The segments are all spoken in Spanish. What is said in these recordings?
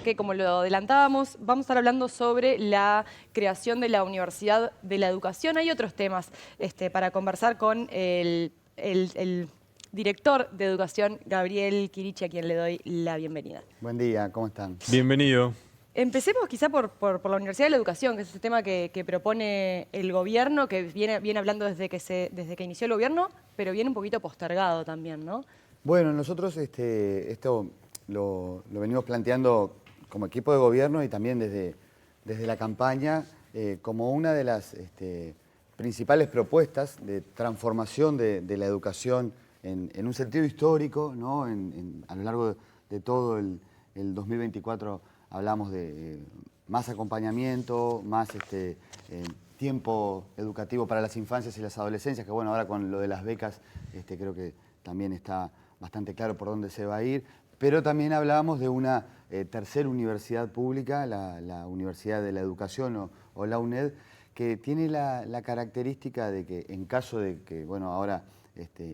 Que como lo adelantábamos, vamos a estar hablando sobre la creación de la Universidad de la Educación. Hay otros temas para conversar con el director de Educación, Gabriel Quirichi, a quien le doy la bienvenida. Buen día, ¿cómo están? Bienvenido. Empecemos quizá por la Universidad de la Educación, que es ese tema que propone el gobierno, que viene hablando desde que inició el gobierno, pero viene un poquito postergado también, ¿no? Bueno, nosotros esto lo venimos planteando como equipo de gobierno y también desde la campaña como una de las principales propuestas de transformación de la educación en un sentido histórico, ¿no? A lo largo de todo el 2024 hablamos de más acompañamiento, más tiempo educativo para las infancias y las adolescencias, que bueno, ahora con lo de las becas creo que también está bastante claro por dónde se va a ir, pero también hablábamos de una tercera universidad pública, la Universidad de la Educación o la UNED, que tiene la característica de que en caso de que, bueno, ahora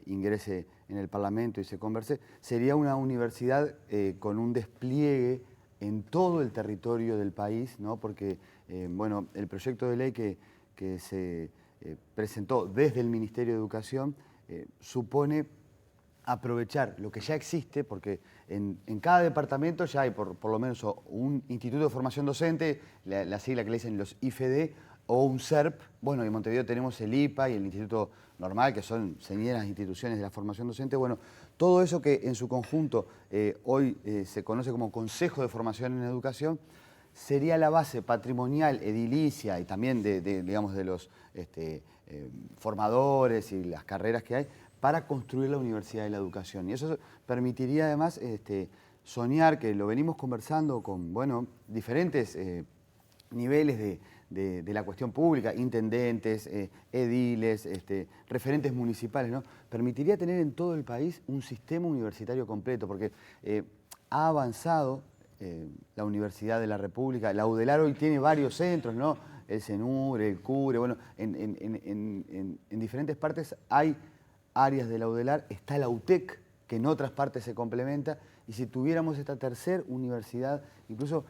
ingrese en el Parlamento y se converse, sería una universidad con un despliegue en todo el territorio del país, ¿no? Porque, bueno, el proyecto de ley que se presentó desde el Ministerio de Educación supone aprovechar lo que ya existe, porque en cada departamento ya hay por lo menos un instituto de formación docente, la sigla que le dicen los IFD, o un SERP. Bueno, en Montevideo tenemos el IPA y el Instituto Normal, que son señeras instituciones de la formación docente. Bueno, todo eso que en su conjunto hoy se conoce como Consejo de Formación en Educación, sería la base patrimonial, edilicia y también digamos, de los formadores y las carreras que hay para construir la Universidad de la Educación. Y eso permitiría además soñar, que lo venimos conversando con, bueno, diferentes niveles de la cuestión pública, intendentes, ediles, referentes municipales, ¿no? Permitiría tener en todo el país un sistema universitario completo, porque ha avanzado la Universidad de la República. La UDELAR hoy tiene varios centros, ¿no? El CENUR, el CURE, bueno, en diferentes partes hay áreas de la UDELAR, está la UTEC, que en otras partes se complementa, y si tuviéramos esta tercera universidad, incluso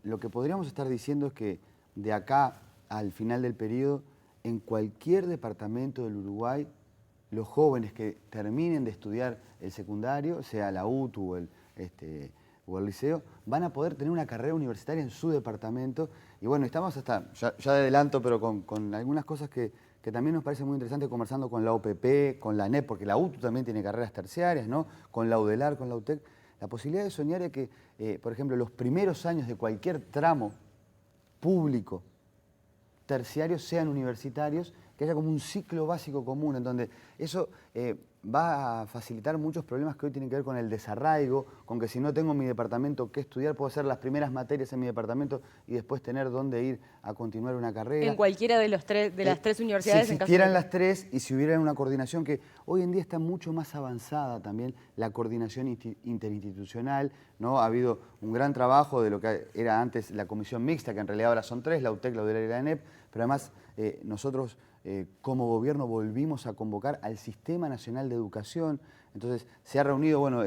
lo que podríamos estar diciendo es que de acá al final del periodo, en cualquier departamento del Uruguay, los jóvenes que terminen de estudiar el secundario, sea la UTU o el liceo, van a poder tener una carrera universitaria en su departamento. Y bueno, estamos hasta, ya de adelanto, pero con algunas cosas que también nos parece muy interesante, conversando con la OPP, con la ANEP, porque la UTU también tiene carreras terciarias, ¿no? Con la UDELAR, con la UTEC. La posibilidad de soñar es que, por ejemplo, los primeros años de cualquier tramo público terciarios sean universitarios, que haya como un ciclo básico común, en donde eso va a facilitar muchos problemas que hoy tienen que ver con el desarraigo, con que si no tengo en mi departamento qué estudiar, puedo hacer las primeras materias en mi departamento y después tener dónde ir a continuar una carrera. En cualquiera de las tres universidades. Si existieran las tres y si hubiera una coordinación, que hoy en día está mucho más avanzada también la coordinación interinstitucional, ¿no? Ha habido un gran trabajo de lo que era antes la comisión mixta, que en realidad ahora son tres, la UTEC, la UDELAR y la ANEP, pero además nosotros como gobierno volvimos a convocar al Sistema Nacional de Educación. Entonces se ha reunido, bueno,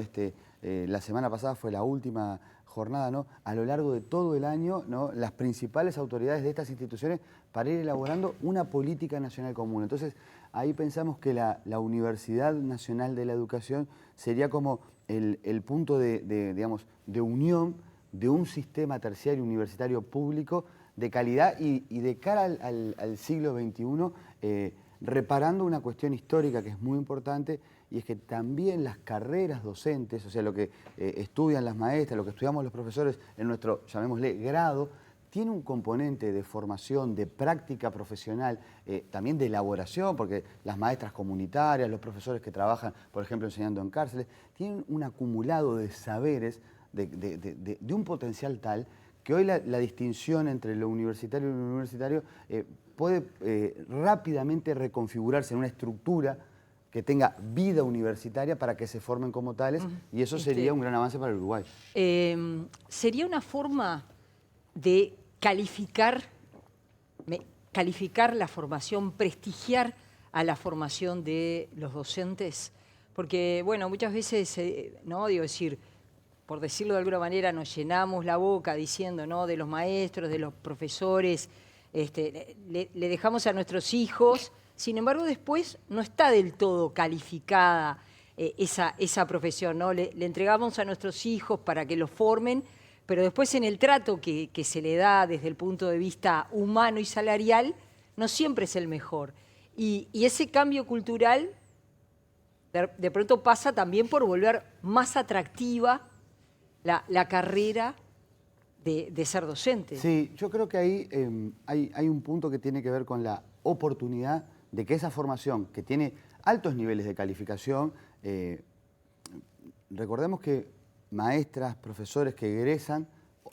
la semana pasada fue la última jornada, ¿no? A lo largo de todo el año, ¿no? Las principales autoridades de estas instituciones para ir elaborando una política nacional común. Entonces ahí pensamos que la Universidad Nacional de la Educación sería como el punto digamos, de unión de un sistema terciario universitario público de calidad y de cara al siglo XXI, reparando una cuestión histórica que es muy importante, y es que también las carreras docentes, o sea, lo que estudian las maestras, lo que estudiamos los profesores en nuestro, llamémosle, grado, tiene un componente de formación, de práctica profesional, también de elaboración, porque las maestras comunitarias, los profesores que trabajan, por ejemplo, enseñando en cárceles, tienen un acumulado de saberes, de un potencial tal que hoy la distinción entre lo universitario y lo universitario puede rápidamente reconfigurarse en una estructura que tenga vida universitaria para que se formen como tales, y eso sería un gran avance para el Uruguay. Sería una forma de calificar la formación, prestigiar a la formación de los docentes, porque, bueno, muchas veces, ¿no? Digo, decir, por decirlo de alguna manera, nos llenamos la boca diciendo, ¿no?, de los maestros, de los profesores, le dejamos a nuestros hijos, sin embargo después no está del todo calificada esa profesión, ¿no? Le entregamos a nuestros hijos para que los formen, pero después en el trato que se le da desde el punto de vista humano y salarial, no siempre es el mejor. Y ese cambio cultural de pronto pasa también por volver más atractiva la carrera de ser docente. Sí, yo creo que ahí hay un punto que tiene que ver con la oportunidad de que esa formación, que tiene altos niveles de calificación, recordemos que maestras, profesores que egresan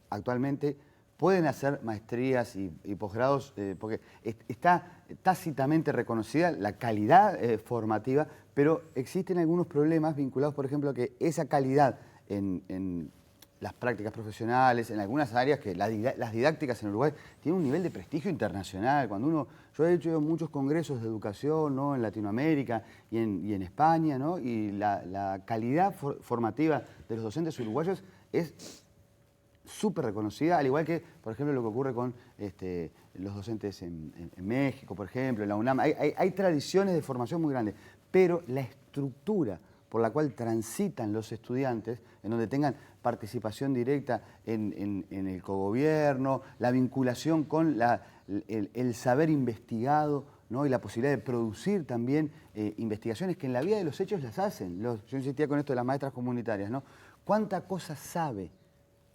actualmente pueden hacer maestrías y posgrados, porque está tácitamente reconocida la calidad formativa, pero existen algunos problemas vinculados, por ejemplo, a que esa calidad en las prácticas profesionales, en algunas áreas, que las didácticas en Uruguay tienen un nivel de prestigio internacional. Yo he hecho muchos congresos de educación, ¿no?, en Latinoamérica y en España, ¿no?, y la calidad formativa de los docentes uruguayos es súper reconocida, al igual que, por ejemplo, lo que ocurre con los docentes en México, por ejemplo, en la UNAM. Hay tradiciones de formación muy grandes, pero la estructura por la cual transitan los estudiantes, en donde tengan participación directa en el cogobierno, la vinculación con el saber investigado, ¿no?, y la posibilidad de producir también investigaciones que en la vida de los hechos las hacen. Yo insistía con esto de las maestras comunitarias, ¿no? ¿Cuánta cosa sabe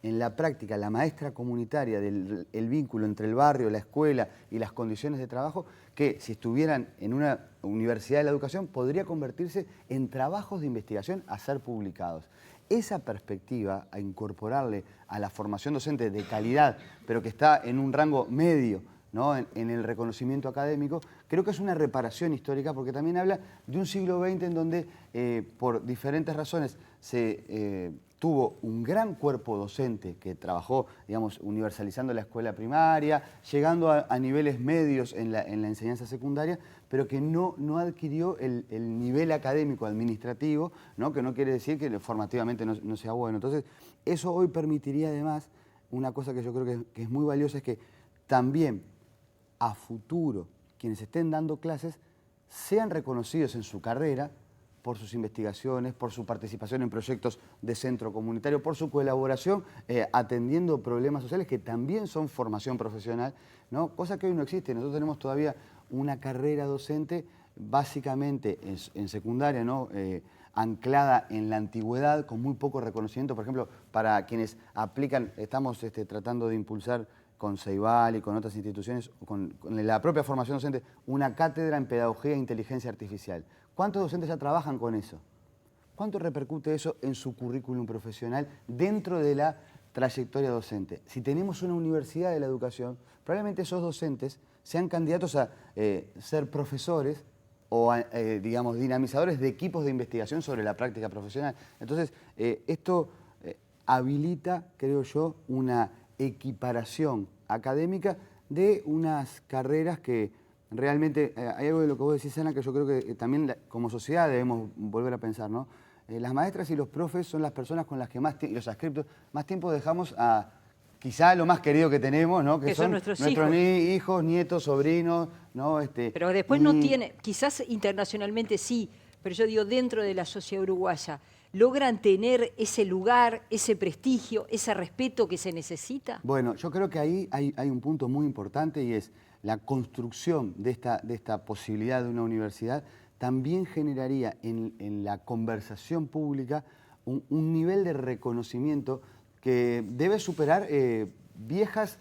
en la práctica la maestra comunitaria del vínculo entre el barrio, la escuela y las condiciones de trabajo, que si estuvieran en una universidad de la educación podría convertirse en trabajos de investigación a ser publicados? Esa perspectiva, a incorporarle a la formación docente de calidad, pero que está en un rango medio, ¿no?, en el reconocimiento académico, creo que es una reparación histórica, porque también habla de un siglo XX en donde por diferentes razones se tuvo un gran cuerpo docente que trabajó, digamos, universalizando la escuela primaria, llegando a niveles medios en la enseñanza secundaria, pero que no adquirió el nivel académico administrativo, ¿no?, que no quiere decir que formativamente no sea bueno. Entonces, eso hoy permitiría además, una cosa que yo creo que es muy valiosa, es que también a futuro quienes estén dando clases sean reconocidos en su carrera por sus investigaciones, por su participación en proyectos de centro comunitario, por su colaboración atendiendo problemas sociales que también son formación profesional, ¿no?, cosa que hoy no existe. Nosotros tenemos todavía una carrera docente básicamente en secundaria, ¿no?, anclada en la antigüedad, con muy poco reconocimiento. Por ejemplo, para quienes aplican, estamos tratando de impulsar con Ceibal y con otras instituciones, con la propia formación docente, una cátedra en pedagogía e inteligencia artificial. ¿Cuántos docentes ya trabajan con eso? ¿Cuánto repercute eso en su currículum profesional dentro de la trayectoria docente? Si tenemos una universidad de la educación, probablemente esos docentes sean candidatos a ser profesores o, digamos, dinamizadores de equipos de investigación sobre la práctica profesional. Entonces, esto habilita, creo yo, una equiparación académica de unas carreras que realmente, hay algo de lo que vos decís, Ana, que yo creo que también como sociedad debemos volver a pensar, ¿no? Las maestras y los profes son las personas con las que los adscriptos, más tiempo dejamos a quizá lo más querido que tenemos, ¿no?, que son nuestros hijos, nietos, sobrinos, ¿no? Pero después no tiene, quizás internacionalmente sí, pero yo digo, dentro de la sociedad uruguaya, ¿logran tener ese lugar, ese prestigio, ese respeto que se necesita? Bueno, yo creo que ahí hay un punto muy importante, y es la construcción de esta posibilidad de una universidad también generaría en la conversación pública un nivel de reconocimiento que debe superar viejas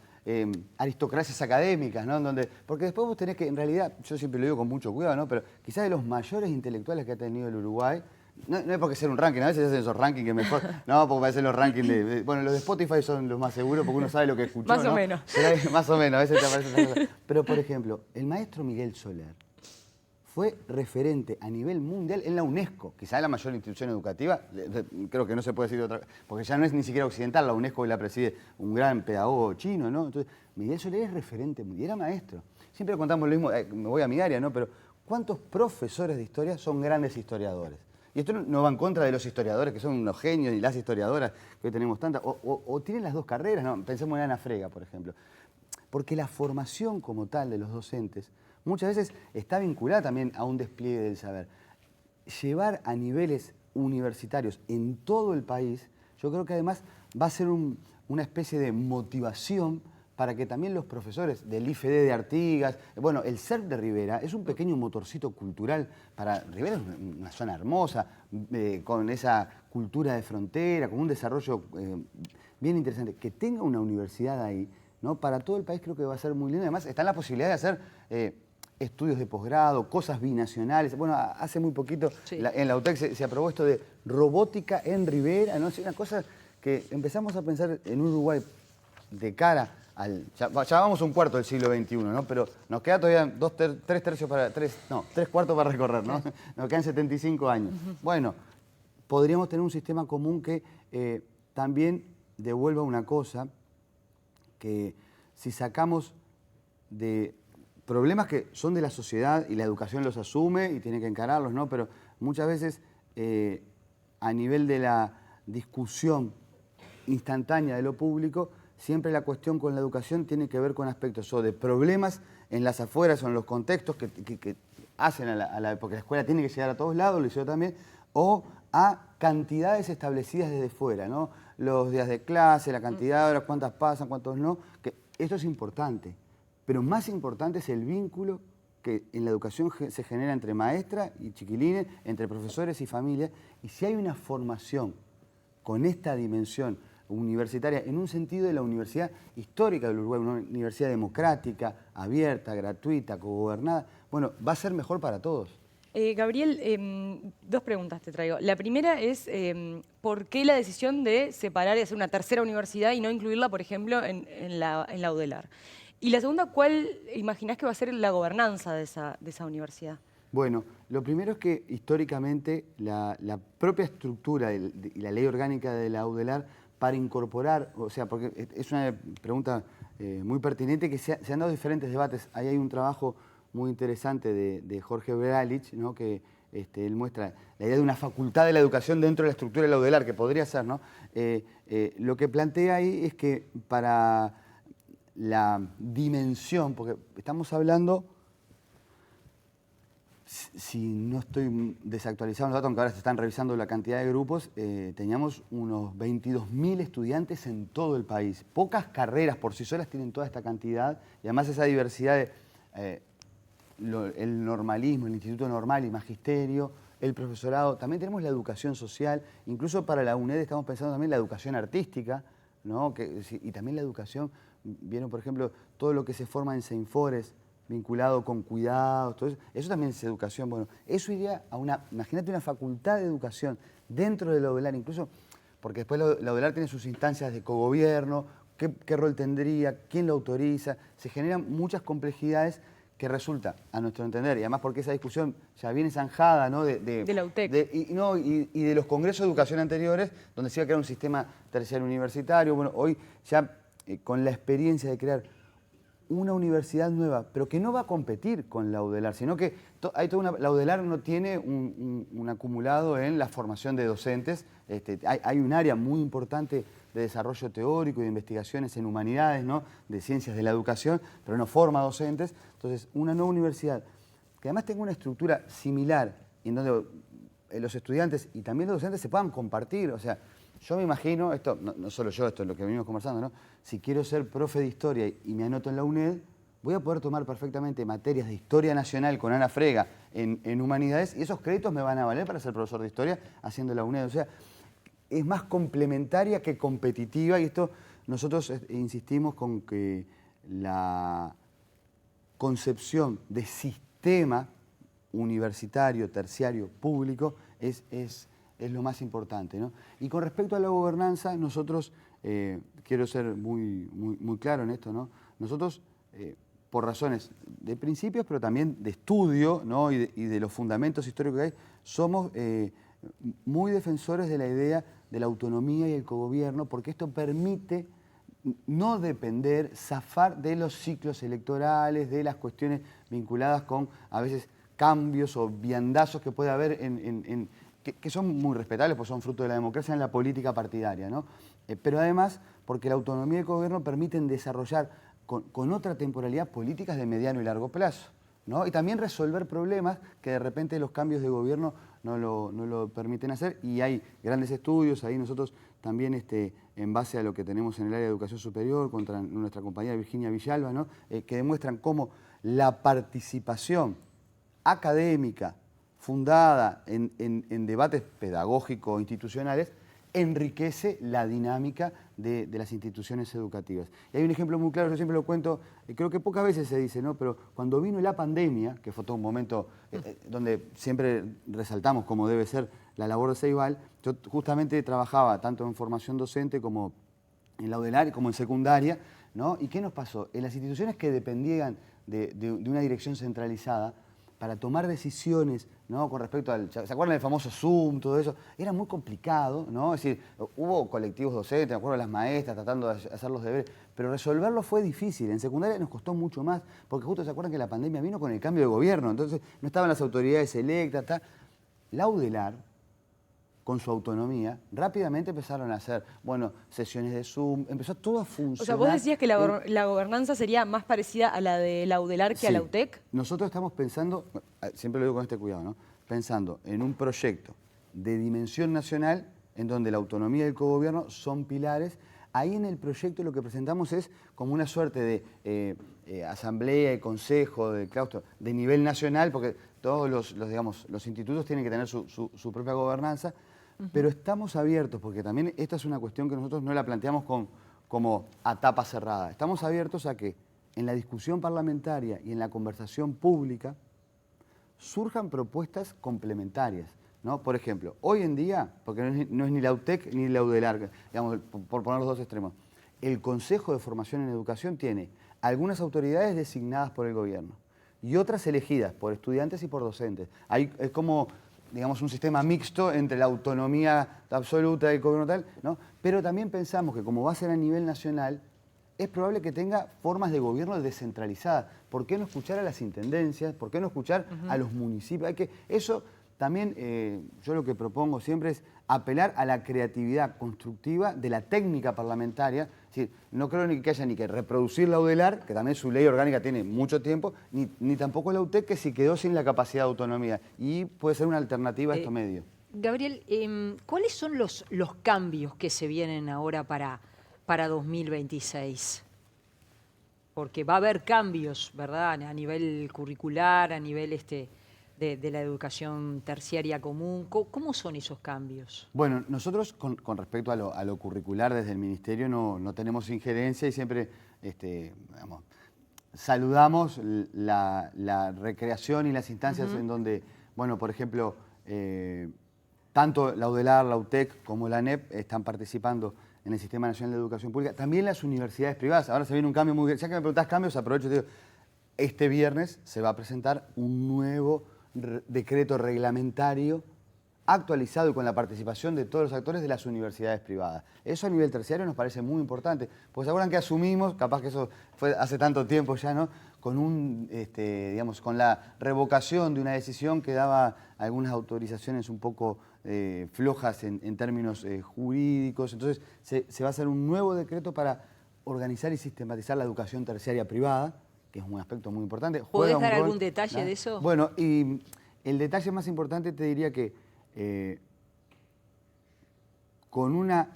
aristocracias académicas, ¿no? Porque después vos tenés que, en realidad, yo siempre lo digo con mucho cuidado, ¿no?, pero quizás de los mayores intelectuales que ha tenido el Uruguay, no es porque ser un ranking, a veces hacen esos rankings que mejor, no, porque parecen los rankings bueno, los de Spotify son los más seguros porque uno sabe lo que escuchó, Más ¿no? o menos. Pero más o menos, a veces te aparecen esas cosas. Pero, por ejemplo, el maestro Miguel Soler fue referente a nivel mundial en la UNESCO, quizá la mayor institución educativa, creo que no se puede decir otra, porque ya no es ni siquiera occidental, la UNESCO hoy la preside un gran pedagogo chino, ¿no? Entonces, Miguel Soler es referente mundial, era maestro. Siempre contamos lo mismo, me voy a mi área, ¿no? Pero ¿cuántos profesores de historia son grandes historiadores? Y esto no va en contra de los historiadores, que son unos genios, y las historiadoras, que hoy tenemos tantas, o tienen las dos carreras, ¿no? Pensemos en Ana Frega, por ejemplo. Porque la formación como tal de los docentes muchas veces está vinculada también a un despliegue del saber. Llevar a niveles universitarios en todo el país, yo creo que además va a ser una especie de motivación para que también los profesores del IFD de Artigas, bueno, el CERP de Rivera es un pequeño motorcito cultural para Rivera, es una zona hermosa, con esa cultura de frontera, con un desarrollo bien interesante. Que tenga una universidad ahí, ¿no? Para todo el país creo que va a ser muy lindo. Además, está la posibilidad de hacer estudios de posgrado, cosas binacionales. Bueno, hace muy poquito en la UTEC se aprobó esto de robótica en Rivera, ¿no? Es una cosa que empezamos a pensar en Uruguay de cara al... Ya vamos un cuarto del siglo XXI, ¿no? Pero nos queda todavía tres cuartos para recorrer, ¿no? Nos quedan 75 años. Bueno, podríamos tener un sistema común que también devuelva una cosa, que si sacamos de problemas que son de la sociedad y la educación los asume y tiene que encararlos, ¿no? Pero muchas veces a nivel de la discusión instantánea de lo público, siempre la cuestión con la educación tiene que ver con aspectos o de problemas en las afueras o en los contextos que hacen porque la escuela tiene que llegar a todos lados, el liceo también, o a cantidades establecidas desde fuera, ¿no? Los días de clase, la cantidad de horas, cuántas pasan, cuántos no, que esto es importante, pero más importante es el vínculo que en la educación se genera entre maestra y chiquilines, entre profesores y familias, y si hay una formación con esta dimensión universitaria, en un sentido de la universidad histórica del Uruguay, una universidad democrática, abierta, gratuita, cogobernada, bueno, va a ser mejor para todos. Gabriel, dos preguntas te traigo. La primera es, ¿por qué la decisión de separar y hacer una tercera universidad y no incluirla, por ejemplo, en la UDELAR? Y la segunda, ¿cuál imaginás que va a ser la gobernanza de esa universidad? Bueno, lo primero es que históricamente la propia estructura y la ley orgánica de la UDELAR para incorporar, o sea, porque es una pregunta muy pertinente que se han dado diferentes debates. Ahí hay un trabajo muy interesante de Jorge Bralich, ¿no? Que él muestra la idea de una facultad de la educación dentro de la estructura de la UDELAR, que podría ser, ¿no? Lo que plantea ahí es que para la dimensión, porque estamos hablando, si no estoy desactualizando los datos, aunque ahora se están revisando la cantidad de grupos, teníamos unos 22.000 estudiantes en todo el país. Pocas carreras por sí solas tienen toda esta cantidad, y además esa diversidad de el normalismo, el instituto normal y magisterio, el profesorado. También tenemos la educación social, incluso para la UNED estamos pensando también la educación artística, ¿no? Y también la educación, vieron por ejemplo todo lo que se forma en Seinfores, vinculado con cuidados, todo eso también es educación. Bueno, eso iría a imagínate una facultad de educación dentro de la UDELAR, incluso porque después la UDELAR tiene sus instancias de cogobierno, qué rol tendría, quién lo autoriza, se generan muchas complejidades que resulta, a nuestro entender, y además porque esa discusión ya viene zanjada, ¿no? De la UTEC. Y de los congresos de educación anteriores, donde se iba a crear un sistema terciario universitario. Bueno, hoy ya con la experiencia de crear una universidad nueva, pero que no va a competir con la UDELAR, sino que la UDELAR no tiene un acumulado en la formación de docentes. Hay un área muy importante de desarrollo teórico y de investigaciones en humanidades, ¿no? De ciencias de la educación, pero no forma docentes. Entonces, una nueva universidad que además tenga una estructura similar, en donde los estudiantes y también los docentes se puedan compartir. O sea, yo me imagino, esto no solo yo, esto es lo que venimos conversando, ¿no? Si quiero ser profe de historia y me anoto en la UNED, voy a poder tomar perfectamente materias de historia nacional con Ana Frega en humanidades, y esos créditos me van a valer para ser profesor de historia haciendo la UNED. O sea, es más complementaria que competitiva, y esto nosotros insistimos con que la concepción de sistema universitario, terciario, público es lo más importante, ¿no? Y con respecto a la gobernanza, nosotros, quiero ser muy claro en esto, ¿no? Nosotros, por razones de principios, pero también de estudio, ¿no? y de los fundamentos históricos que hay, somos muy defensores de la idea de la autonomía y el cogobierno, porque esto permite no depender, zafar de los ciclos electorales, de las cuestiones vinculadas con, a veces, cambios o viandazos que puede haber que son muy respetables, pues son fruto de la democracia en la política partidaria, ¿no? Pero además, porque la autonomía del gobierno permiten desarrollar con otra temporalidad políticas de mediano y largo plazo, ¿no? Y también resolver problemas que de repente los cambios de gobierno no lo permiten hacer, y hay grandes estudios, ahí nosotros también en base a lo que tenemos en el área de educación superior, contra nuestra compañera Virginia Villalba, ¿no? Que demuestran cómo la participación académica fundada en debates pedagógicos institucionales enriquece la dinámica de las instituciones educativas. Y hay un ejemplo muy claro, yo siempre lo cuento, creo que pocas veces se dice, ¿no? Pero cuando vino la pandemia, que fue todo un momento donde siempre resaltamos cómo debe ser la labor de Ceibal, yo justamente trabajaba tanto en formación docente como en la UDELAR, como en secundaria, ¿no? ¿Y qué nos pasó? En las instituciones que dependían de una dirección centralizada, para tomar decisiones, ¿no? Con respecto al... ¿Se acuerdan del famoso Zoom, todo eso? Era muy complicado, ¿no? Es decir, hubo colectivos docentes, me acuerdo de las maestras tratando de hacer los deberes, pero resolverlo fue difícil. En secundaria nos costó mucho más, porque justo se acuerdan que la pandemia vino con el cambio de gobierno, entonces no estaban las autoridades electas, La UDELAR, con su autonomía, rápidamente empezaron a hacer, bueno, sesiones de Zoom, empezó todo a funcionar. O sea, vos decías que la gobernanza sería más parecida a la de la UDELAR que a la UTEC. Nosotros estamos pensando, siempre lo digo con este cuidado, ¿no? Pensando en un proyecto de dimensión nacional en donde la autonomía y el cogobierno son pilares. Ahí en el proyecto lo que presentamos es como una suerte de asamblea y consejo, de claustro, de nivel nacional, porque todos los institutos tienen que tener su propia gobernanza. Pero estamos abiertos, porque también esta es una cuestión que nosotros no la planteamos como a tapa cerrada. Estamos abiertos a que en la discusión parlamentaria y en la conversación pública surjan propuestas complementarias, ¿no? Por ejemplo, hoy en día, porque no es ni la UTEC ni la UDELAR, digamos, por poner los dos extremos, el Consejo de Formación en Educación tiene algunas autoridades designadas por el gobierno y otras elegidas por estudiantes y por docentes. Es como, digamos, un sistema mixto entre la autonomía absoluta del gobierno tal, ¿no? Pero también pensamos que como va a ser a nivel nacional, es probable que tenga formas de gobierno descentralizadas. ¿Por qué no escuchar a las intendencias? ¿Por qué no escuchar a los municipios? Eso también, yo lo que propongo siempre es apelar a la creatividad constructiva de la técnica parlamentaria. Es decir, no creo ni que haya ni que reproducir la UDELAR, que también su ley orgánica tiene mucho tiempo, ni tampoco la UTEC, que se quedó sin la capacidad de autonomía. Y puede ser una alternativa a estos medios. Gabriel, ¿cuáles son los cambios que se vienen ahora para 2026? Porque va a haber cambios, ¿verdad? A nivel curricular, a nivel de la educación terciaria común. ¿Cómo son esos cambios? Bueno, nosotros con respecto a lo curricular desde el Ministerio no tenemos injerencia y siempre digamos, saludamos la recreación y las instancias en donde, bueno, por ejemplo, tanto la UDELAR, la UTEC como la ANEP están participando en el Sistema Nacional de Educación Pública. También las universidades privadas. Ahora se viene un cambio muy grande. Ya que me preguntás cambios, aprovecho y te digo, este viernes se va a presentar un nuevo decreto reglamentario actualizado y con la participación de todos los actores de las universidades privadas. Eso a nivel terciario nos parece muy importante, porque se acuerdan que asumimos, capaz que eso fue hace tanto tiempo ya, ¿no? Digamos, con la revocación de una decisión que daba algunas autorizaciones un poco flojas en términos jurídicos. Entonces se va a hacer un nuevo decreto para organizar y sistematizar la educación terciaria privada, que es un aspecto muy importante. ¿Podés dar algún detalle de eso? Bueno, y el detalle más importante te diría que con una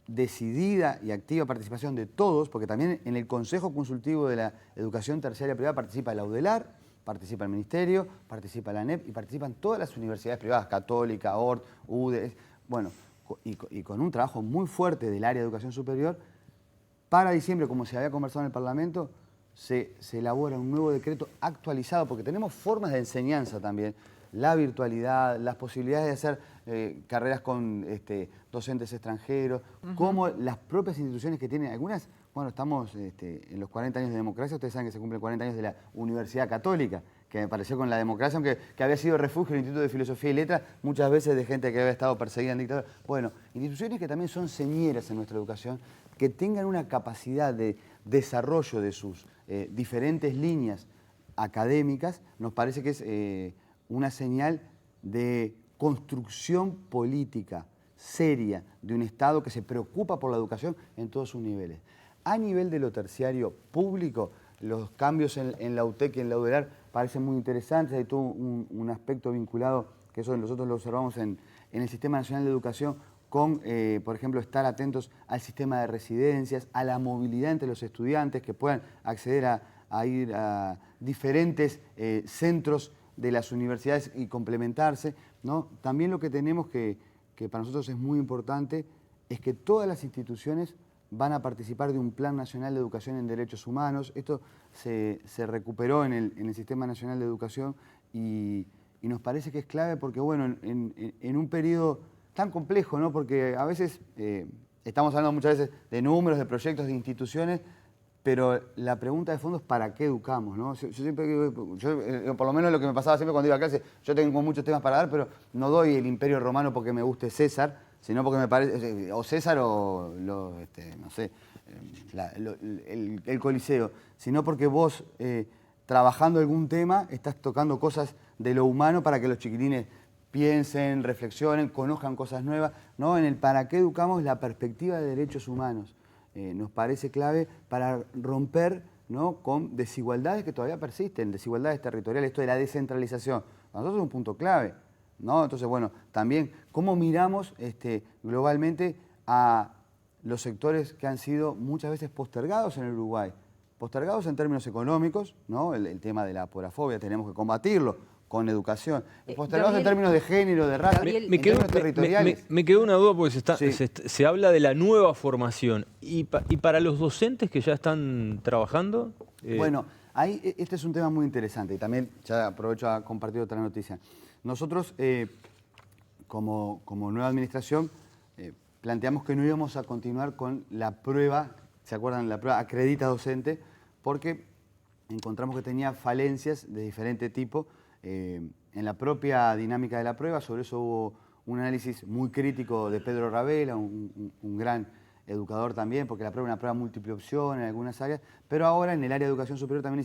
decidida y activa participación de todos, porque también en el Consejo Consultivo de la Educación Terciaria Privada participa la UDELAR, participa el Ministerio, participa la ANEP y participan todas las universidades privadas, Católica, ORT, UDE, bueno, y con un trabajo muy fuerte del área de educación superior. Para diciembre, como se había conversado en el Parlamento, se elabora un nuevo decreto actualizado, porque tenemos formas de enseñanza también, la virtualidad, las posibilidades de hacer carreras con docentes extranjeros, como las propias instituciones que tienen, algunas, bueno, estamos en los 40 años de democracia, ustedes saben que se cumplen 40 años de la Universidad Católica, que me pareció con la democracia, aunque que había sido refugio el Instituto de Filosofía y Letras, muchas veces de gente que había estado perseguida en dictadura. Bueno, instituciones que también son señeras en nuestra educación, que tengan una capacidad de desarrollo de sus diferentes líneas académicas, nos parece que es una señal de construcción política seria de un Estado que se preocupa por la educación en todos sus niveles. A nivel de lo terciario público, los cambios en la UTEC y en la UDELAR parecen muy interesantes. Hay todo un aspecto vinculado, que eso nosotros lo observamos en el Sistema Nacional de Educación, con, por ejemplo, estar atentos al sistema de residencias, a la movilidad entre los estudiantes, que puedan acceder a ir a diferentes centros de las universidades y complementarse, ¿no? También lo que tenemos que para nosotros es muy importante es que todas las instituciones van a participar de un Plan Nacional de Educación en Derechos Humanos. Esto se recuperó en el Sistema Nacional de Educación y nos parece que es clave porque, bueno, en un periodo tan complejo, ¿no? Porque a veces estamos hablando muchas veces de números, de proyectos, de instituciones, pero la pregunta de fondo es ¿para qué educamos? ¿No? Yo siempre, por lo menos lo que me pasaba siempre cuando iba a clase, yo tengo muchos temas para dar, pero no doy el Imperio Romano porque me guste César, sino porque me parece, o César o, no sé, el Coliseo, sino porque vos, trabajando algún tema, estás tocando cosas de lo humano para que los chiquilines piensen, reflexionen, conozcan cosas nuevas, ¿no? En el ¿para qué educamos? La perspectiva de derechos humanos. Nos parece clave para romper, ¿no? Con desigualdades que todavía persisten, desigualdades territoriales, esto de la descentralización. Para nosotros es un punto clave, ¿no? Entonces, bueno, también cómo miramos globalmente a los sectores que han sido muchas veces postergados en el Uruguay, postergados en términos económicos, ¿no? El tema de la aporafobia tenemos que combatirlo con educación, postergados en términos de género, de raza, en términos territoriales. Me quedó una duda porque Sí. se habla de la nueva formación. ¿Y para los docentes que ya están trabajando? Bueno, ahí este es un tema muy interesante y también ya aprovecho a compartir otra noticia. Nosotros, como nueva administración, planteamos que no íbamos a continuar con la prueba, ¿se acuerdan? La prueba acredita docente, porque encontramos que tenía falencias de diferente tipo en la propia dinámica de la prueba. Sobre eso hubo un análisis muy crítico de Pedro Ravela, un gran educador también, porque la prueba es una prueba múltiple opción en algunas áreas, pero ahora en el área de educación superior también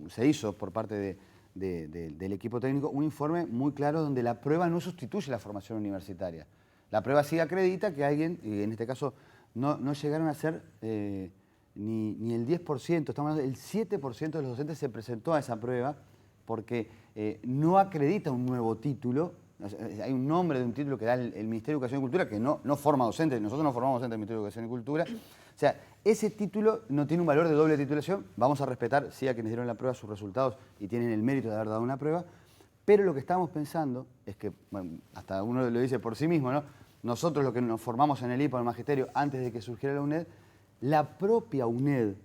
se hizo por parte del equipo técnico un informe muy claro donde la prueba no sustituye la formación universitaria. La prueba sí acredita que alguien, y en este caso no llegaron a ser ni el 10%, estamos hablando del 7% de los docentes se presentó a esa prueba porque no acredita un nuevo título. Hay un nombre de un título que da el Ministerio de Educación y Cultura que no forma docentes, nosotros no formamos docentes del Ministerio de Educación y Cultura. O sea, ese título no tiene un valor de doble titulación, vamos a respetar, sí, a quienes dieron la prueba sus resultados y tienen el mérito de haber dado una prueba, pero lo que estamos pensando es que, bueno, hasta uno lo dice por sí mismo, ¿no? Nosotros lo que nos formamos en el IPA, en el Magisterio, antes de que surgiera la UNED, la propia UNED,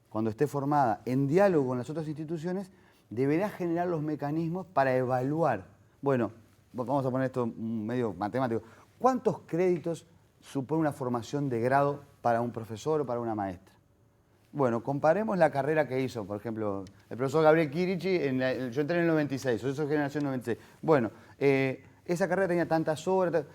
cuando esté formada en diálogo con las otras instituciones, deberá generar los mecanismos para evaluar. Bueno, vamos a poner esto medio matemático. ¿Cuántos créditos supone una formación de grado para un profesor o para una maestra? Bueno, comparemos la carrera que hizo, por ejemplo, el profesor Gabriel Chirichi, yo entré en el 96, yo soy generación 96. Bueno, esa carrera tenía tantas horas.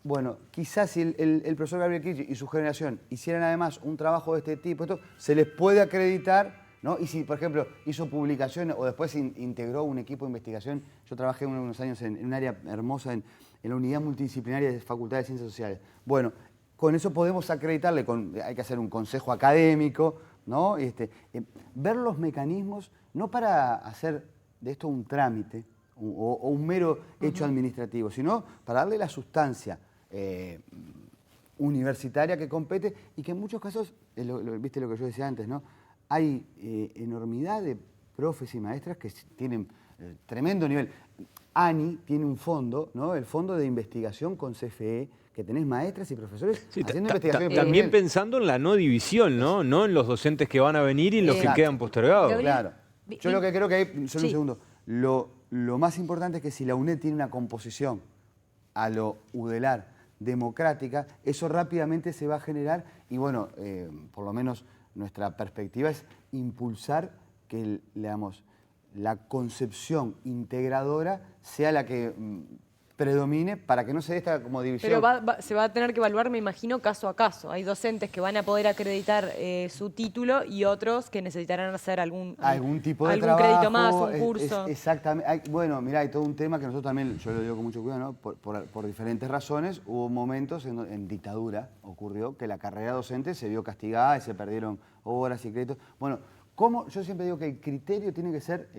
Bueno, quizás si el profesor Gabriel Chirichi y su generación hicieran además un trabajo de este tipo, esto se les puede acreditar, ¿no? Y si, por ejemplo, hizo publicaciones o después integró un equipo de investigación. Yo trabajé unos años en un área hermosa, en la unidad multidisciplinaria de Facultad de Ciencias Sociales. Bueno, con eso podemos acreditarle, hay que hacer un consejo académico, ¿no? Ver los mecanismos, no para hacer de esto un trámite o un mero hecho administrativo, sino para darle la sustancia universitaria que compete y que en muchos casos, viste lo que yo decía antes, ¿no? Hay enormidad de profes y maestras que tienen tremendo nivel. ANI tiene un fondo, ¿no? El Fondo de Investigación con CFE, que tenés maestras y profesores haciendo investigación. También pensando en la no división, ¿no? No en los docentes que van a venir y en los que quedan postergados. Claro. Yo lo que creo que hay, solo un segundo, lo más importante es que si la UNED tiene una composición a lo UDELAR democrática, eso rápidamente se va a generar y bueno, por lo menos nuestra perspectiva es impulsar que, digamos, la concepción integradora sea la que predomine para que no se dé esta como división. Pero se va a tener que evaluar, me imagino, caso a caso. Hay docentes que van a poder acreditar su título y otros que necesitarán hacer algún tipo de algún trabajo, crédito más, un curso. Exactamente. Bueno, mirá, hay todo un tema que nosotros también, yo lo digo con mucho cuidado, ¿no? Por diferentes razones, hubo momentos en dictadura, ocurrió que la carrera docente se vio castigada y se perdieron horas y créditos. Bueno, yo siempre digo que el criterio tiene que ser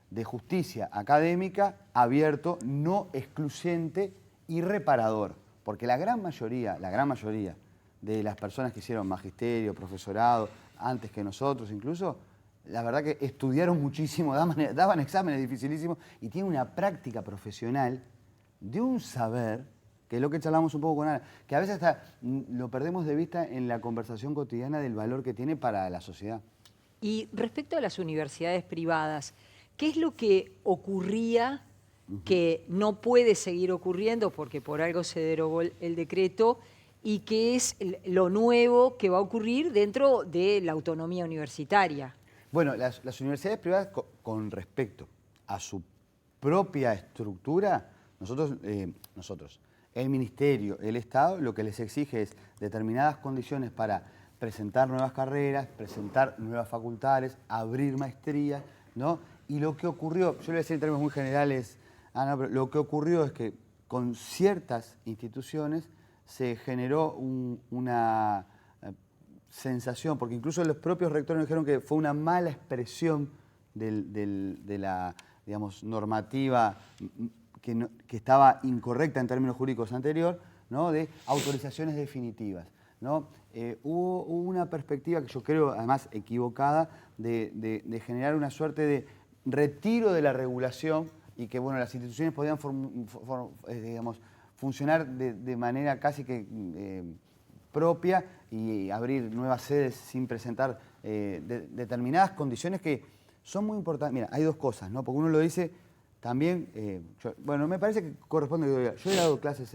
de justicia académica, abierto, no excluyente y reparador. Porque la gran mayoría de las personas que hicieron magisterio, profesorado, antes que nosotros incluso, la verdad que estudiaron muchísimo, daban exámenes dificilísimos y tienen una práctica profesional de un saber, que es lo que charlamos un poco con Ana, que a veces hasta lo perdemos de vista en la conversación cotidiana del valor que tiene para la sociedad. Y respecto a las universidades privadas, ¿qué es lo que ocurría que no puede seguir ocurriendo porque por algo se derogó el decreto y qué es lo nuevo que va a ocurrir dentro de la autonomía universitaria? Bueno, las universidades privadas, con respecto a su propia estructura, nosotros, el Ministerio, el Estado, lo que les exige es determinadas condiciones para presentar nuevas carreras, presentar nuevas facultades, abrir maestrías, ¿no? Y lo que ocurrió, yo le voy a decir en términos muy generales, Ana, pero lo que ocurrió es que con ciertas instituciones se generó una sensación, porque incluso los propios rectores nos dijeron que fue una mala expresión de la, digamos, normativa que estaba incorrecta en términos jurídicos anterior, ¿no? De autorizaciones definitivas, ¿no? Hubo una perspectiva que yo creo, además equivocada, de generar una suerte de retiro de la regulación y que bueno, las instituciones podían digamos, funcionar de manera casi que propia y abrir nuevas sedes sin presentar determinadas condiciones que son muy importantes. Mira, hay dos cosas, ¿no? Porque uno lo dice también, bueno, me parece que corresponde, yo he dado clases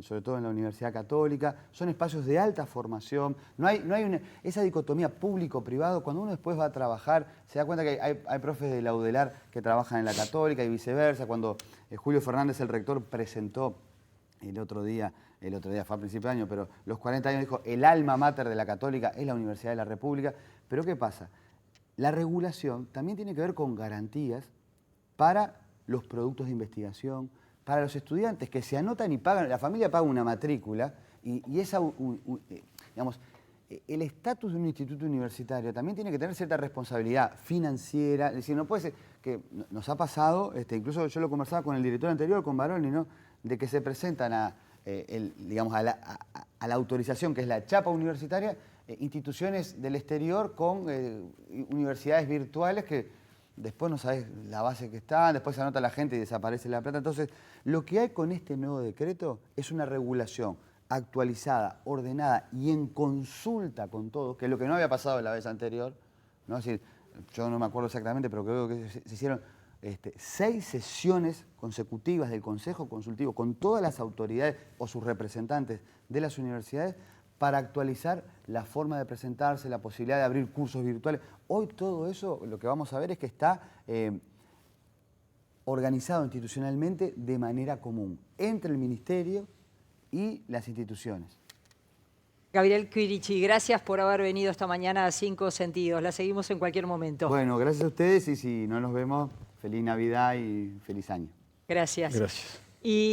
sobre todo en la Universidad Católica, son espacios de alta formación, no hay esa dicotomía público-privado, cuando uno después va a trabajar, se da cuenta que hay profes de la UDELAR que trabajan en la Católica y viceversa, cuando Julio Fernández, el rector, presentó el otro día fue a principio de año, pero los 40 años dijo, el alma mater de la Católica es la Universidad de la República, pero ¿qué pasa? La regulación también tiene que ver con garantías para los productos de investigación, para los estudiantes que se anotan y pagan, la familia paga una matrícula y esa, digamos, el estatus de un instituto universitario también tiene que tener cierta responsabilidad financiera, es decir, no puede ser, que nos ha pasado, incluso yo lo conversaba con el director anterior, con Baroni, ¿no? De que se presentan digamos, a la autorización, que es la chapa universitaria, instituciones del exterior con universidades virtuales que después no sabes la base que están, después se anota la gente y desaparece la plata. Entonces, lo que hay con este nuevo decreto es una regulación actualizada, ordenada y en consulta con todos, que es lo que no había pasado la vez anterior, ¿no? Es decir, yo no me acuerdo exactamente, pero creo que se hicieron 6 sesiones consecutivas del Consejo Consultivo con todas las autoridades o sus representantes de las universidades para actualizar la forma de presentarse, la posibilidad de abrir cursos virtuales. Hoy todo eso, lo que vamos a ver es que está organizado institucionalmente de manera común entre el Ministerio y las instituciones. Gabriel Quirici, gracias por haber venido esta mañana a 5 Sentidos. La seguimos en cualquier momento. Bueno, gracias a ustedes y si no nos vemos, feliz Navidad y feliz año. Gracias. Gracias. Y